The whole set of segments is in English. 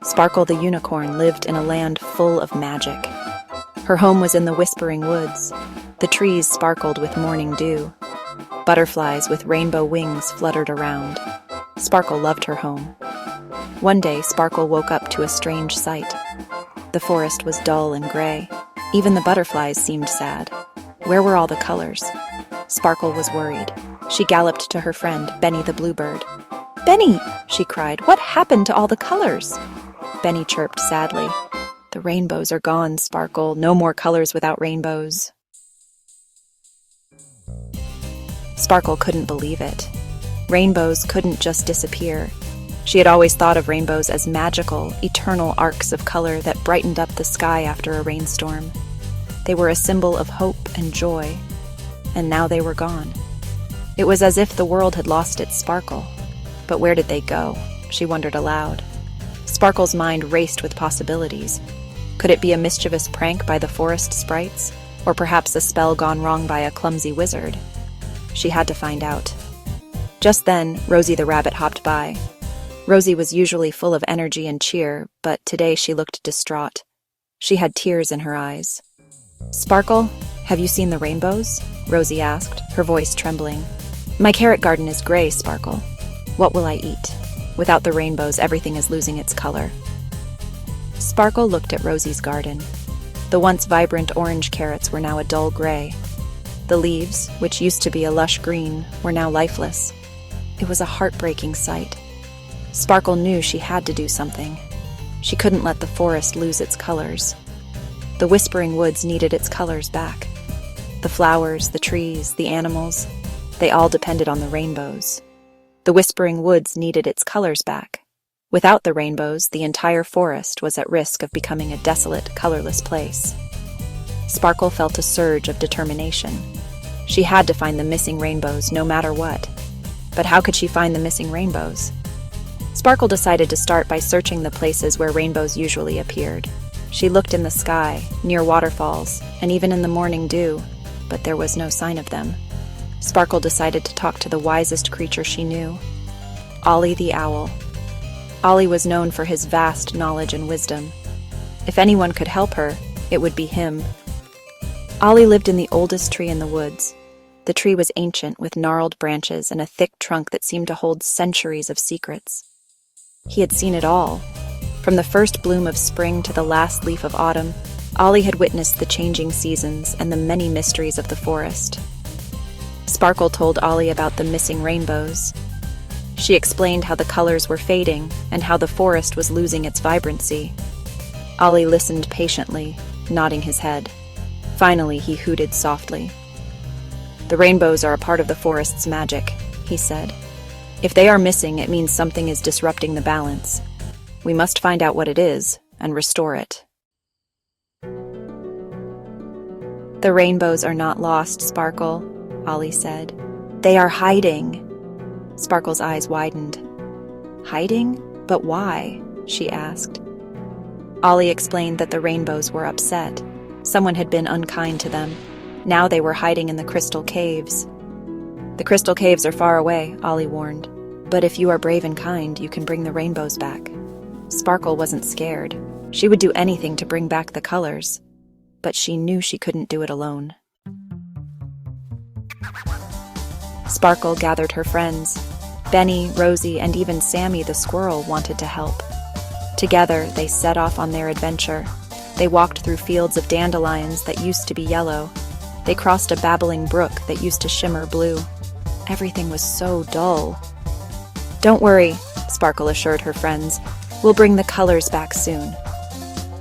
Sparkle the unicorn lived in a land full of magic. Her home was in the whispering woods. The trees sparkled with morning dew. Butterflies with rainbow wings fluttered around. Sparkle loved her home. One day, Sparkle woke up to a strange sight. The forest was dull and gray. Even the butterflies seemed sad. Where were all the colors? Sparkle was worried. She galloped to her friend, Benny the bluebird. "Benny!" she cried. "What happened to all the colors?" Benny chirped sadly. "The rainbows are gone, Sparkle. No more colors without rainbows." Sparkle couldn't believe it. Rainbows couldn't just disappear. She had always thought of rainbows as magical, eternal arcs of color that brightened up the sky after a rainstorm. They were a symbol of hope and joy, and now they were gone. It was as if the world had lost its sparkle. But where did they go? She wondered aloud. Sparkle's mind raced with possibilities. Could it be a mischievous prank by the forest sprites? Or perhaps a spell gone wrong by a clumsy wizard? She had to find out. Just then, Rosie the rabbit hopped by. Rosie was usually full of energy and cheer, but today she looked distraught. She had tears in her eyes. "Sparkle, have you seen the rainbows?" Rosie asked, her voice trembling. "My carrot garden is gray, Sparkle. What will I eat? Without the rainbows, everything is losing its color." Sparkle looked at Rosie's garden. The once vibrant orange carrots were now a dull gray. The leaves, which used to be a lush green, were now lifeless. It was a heartbreaking sight. Sparkle knew she had to do something. She couldn't let the forest lose its colors. The whispering woods needed its colors back. The flowers, the trees, the animals, they all depended on the rainbows. The whispering woods needed its colors back. Without the rainbows, the entire forest was at risk of becoming a desolate, colorless place. Sparkle felt a surge of determination. She had to find the missing rainbows no matter what. But how could she find the missing rainbows? Sparkle decided to start by searching the places where rainbows usually appeared. She looked in the sky, near waterfalls, and even in the morning dew, but there was no sign of them. Sparkle decided to talk to the wisest creature she knew, Ollie the owl. Ollie was known for his vast knowledge and wisdom. If anyone could help her, it would be him. Ollie lived in the oldest tree in the woods. The tree was ancient, with gnarled branches and a thick trunk that seemed to hold centuries of secrets. He had seen it all. From the first bloom of spring to the last leaf of autumn, Ollie had witnessed the changing seasons and the many mysteries of the forest. Sparkle told Ollie about the missing rainbows. She explained how the colors were fading and how the forest was losing its vibrancy. Ollie listened patiently, nodding his head. Finally, he hooted softly. "The rainbows are a part of the forest's magic," he said. "If they are missing, it means something is disrupting the balance. We must find out what it is and restore it." "The rainbows are not lost, Sparkle," Ollie said. "They are hiding." Sparkle's eyes widened. "Hiding? But why?" she asked. Ollie explained that the rainbows were upset. Someone had been unkind to them. Now they were hiding in the crystal caves. "The crystal caves are far away," Ollie warned. "But if you are brave and kind, you can bring the rainbows back." Sparkle wasn't scared. She would do anything to bring back the colors. But she knew she couldn't do it alone. Sparkle gathered her friends. Benny, Rosie, and even Sammy the squirrel wanted to help. Together, they set off on their adventure. They walked through fields of dandelions that used to be yellow. They crossed a babbling brook that used to shimmer blue. Everything was so dull. "Don't worry," Sparkle assured her friends. "We'll bring the colors back soon."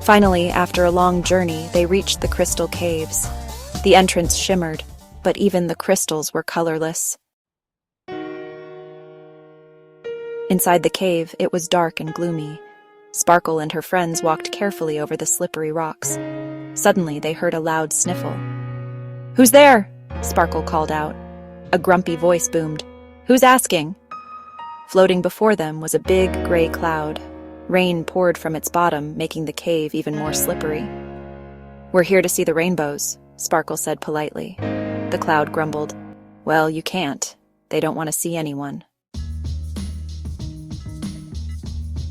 Finally, after a long journey, they reached the crystal caves. The entrance shimmered, but even the crystals were colorless. Inside the cave, it was dark and gloomy. Sparkle and her friends walked carefully over the slippery rocks. Suddenly, they heard a loud sniffle. "Who's there?" Sparkle called out. A grumpy voice boomed. "Who's asking?" Floating before them was a big gray cloud. Rain poured from its bottom, making the cave even more slippery. "We're here to see the rainbows," Sparkle said politely. The cloud grumbled. "Well, you can't. They don't want to see anyone."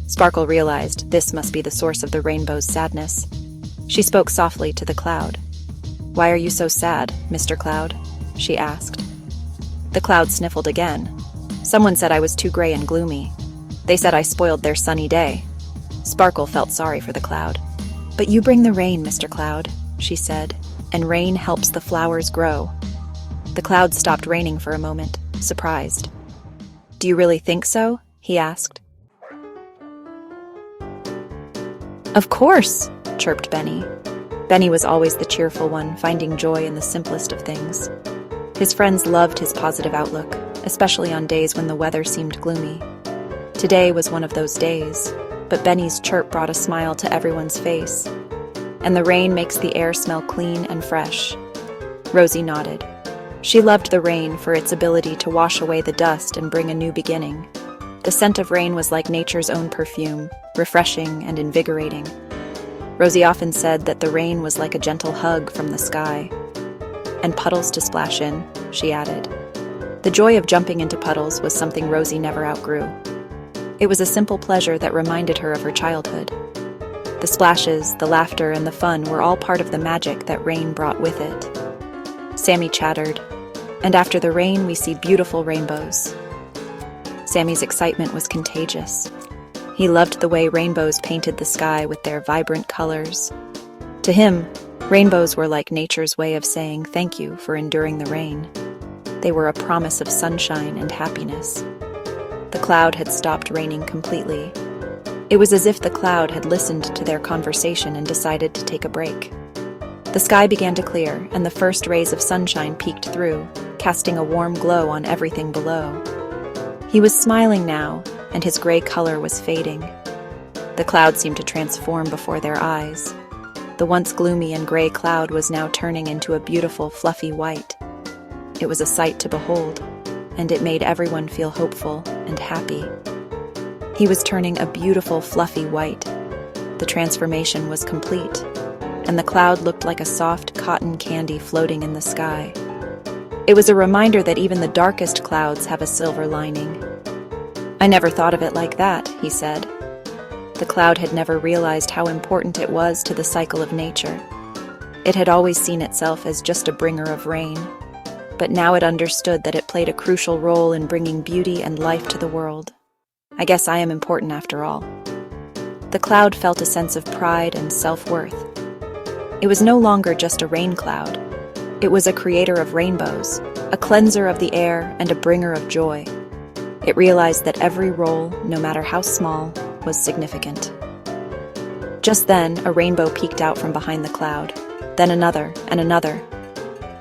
Sparkle realized this must be the source of the rainbow's sadness. She spoke softly to the cloud. "Why are you so sad, Mr. Cloud?" she asked. The cloud sniffled again. "Someone said I was too gray and gloomy. They said I spoiled their sunny day." Sparkle felt sorry for the cloud. "But you bring the rain, Mr. Cloud," she said, "and rain helps the flowers grow." The cloud stopped raining for a moment, surprised. "Do you really think so?" he asked. "Of course," chirped Benny. Benny was always the cheerful one, finding joy in the simplest of things. His friends loved his positive outlook, especially on days when the weather seemed gloomy. Today was one of those days, but Benny's chirp brought a smile to everyone's face. "And the rain makes the air smell clean and fresh." Rosie nodded. She loved the rain for its ability to wash away the dust and bring a new beginning. The scent of rain was like nature's own perfume, refreshing and invigorating. Rosie often said that the rain was like a gentle hug from the sky. "And puddles to splash in," she added. The joy of jumping into puddles was something Rosie never outgrew. It was a simple pleasure that reminded her of her childhood. The splashes, the laughter, and the fun were all part of the magic that rain brought with it. Sammy chattered, "And after the rain, we see beautiful rainbows." Sammy's excitement was contagious. He loved the way rainbows painted the sky with their vibrant colors. To him, rainbows were like nature's way of saying thank you for enduring the rain. They were a promise of sunshine and happiness. The cloud had stopped raining completely. It was as if the cloud had listened to their conversation and decided to take a break. The sky began to clear, and the first rays of sunshine peeked through, casting a warm glow on everything below. He was smiling now, and his gray color was fading. The cloud seemed to transform before their eyes. The once gloomy and gray cloud was now turning into a beautiful, fluffy white. It was a sight to behold, and it made everyone feel hopeful and happy. He was turning a beautiful, fluffy white. The transformation was complete, and the cloud looked like a soft cotton candy floating in the sky. It was a reminder that even the darkest clouds have a silver lining. "I never thought of it like that," he said. The cloud had never realized how important it was to the cycle of nature. It had always seen itself as just a bringer of rain, but now it understood that it played a crucial role in bringing beauty and life to the world. "I guess I am important after all." The cloud felt a sense of pride and self-worth. It was no longer just a rain cloud. It was a creator of rainbows, a cleanser of the air, and a bringer of joy. It realized that every role, no matter how small, was significant. Just then, a rainbow peeked out from behind the cloud, then another and another.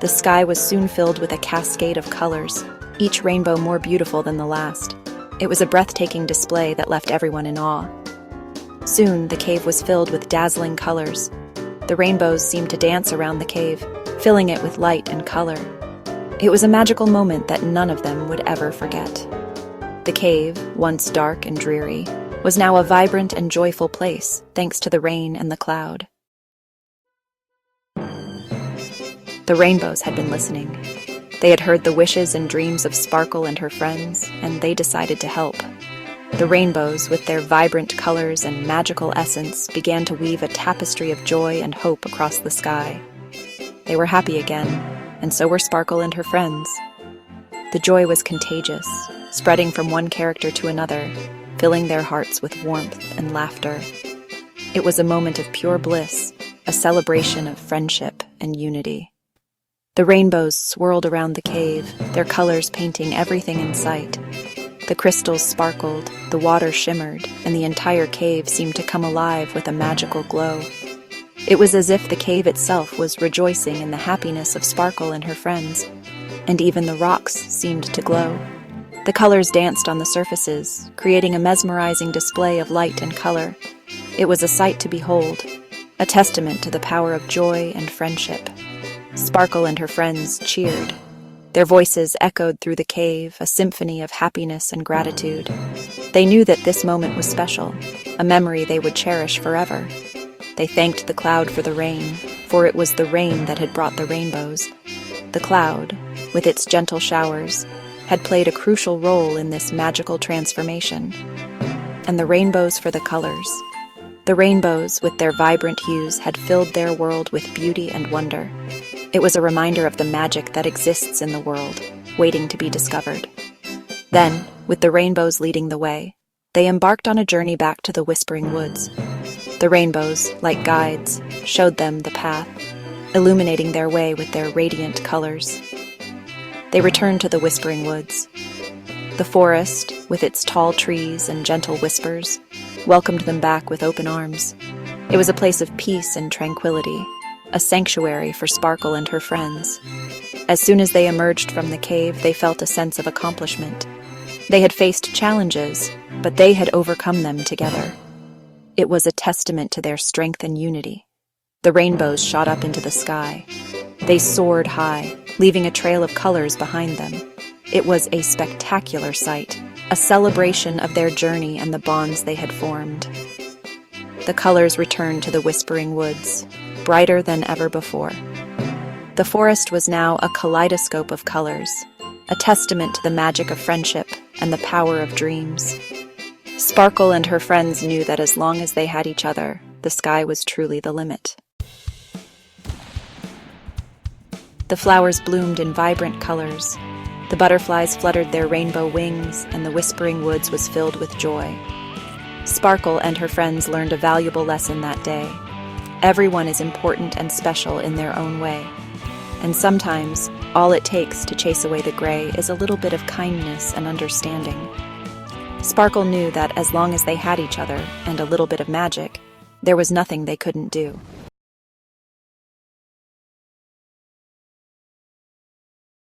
The sky was soon filled with a cascade of colors, each rainbow more beautiful than the last. It was a breathtaking display that left everyone in awe. Soon, the cave was filled with dazzling colors. The rainbows seemed to dance around the cave, filling it with light and color. It was a magical moment that none of them would ever forget. The cave, once dark and dreary, was now a vibrant and joyful place, thanks to the rain and the cloud. The rainbows had been listening. They had heard the wishes and dreams of Sparkle and her friends, and they decided to help. The rainbows, with their vibrant colors and magical essence, began to weave a tapestry of joy and hope across the sky. They were happy again, and so were Sparkle and her friends. The joy was contagious, spreading from one character to another, filling their hearts with warmth and laughter. It was a moment of pure bliss, a celebration of friendship and unity. The rainbows swirled around the cave, their colors painting everything in sight. The crystals sparkled, the water shimmered, and the entire cave seemed to come alive with a magical glow. It was as if the cave itself was rejoicing in the happiness of Sparkle and her friends, and even the rocks seemed to glow. The colors danced on the surfaces, creating a mesmerizing display of light and color. It was a sight to behold, a testament to the power of joy and friendship. Sparkle and her friends cheered. Their voices echoed through the cave, a symphony of happiness and gratitude. They knew that this moment was special, a memory they would cherish forever. They thanked the cloud for the rain, for it was the rain that had brought the rainbows. The cloud, with its gentle showers, had played a crucial role in this magical transformation. and the rainbows for the colors. The rainbows, with their vibrant hues, had filled their world with beauty and wonder. It was a reminder of the magic that exists in the world, waiting to be discovered. Then, with the rainbows leading the way, they embarked on a journey back to the Whispering Woods. The rainbows, like guides, showed them the path, illuminating their way with their radiant colors. They returned to the Whispering Woods. The forest, with its tall trees and gentle whispers, welcomed them back with open arms. It was a place of peace and tranquility, a sanctuary for Sparkle and her friends. As soon as they emerged from the cave, they felt a sense of accomplishment. They had faced challenges, but they had overcome them together. It was a testament to their strength and unity. The rainbows shot up into the sky. They soared high, leaving a trail of colors behind them. It was a spectacular sight, a celebration of their journey and the bonds they had formed. The colors returned to the Whispering Woods, brighter than ever before. The forest was now a kaleidoscope of colors, a testament to the magic of friendship and the power of dreams. Sparkle and her friends knew that as long as they had each other, the sky was truly the limit. The flowers bloomed in vibrant colors. The butterflies fluttered their rainbow wings, and the Whispering Woods was filled with joy. Sparkle and her friends learned a valuable lesson that day. Everyone is important and special in their own way. And sometimes, all it takes to chase away the gray is a little bit of kindness and understanding. Sparkle knew that as long as they had each other and a little bit of magic, there was nothing they couldn't do.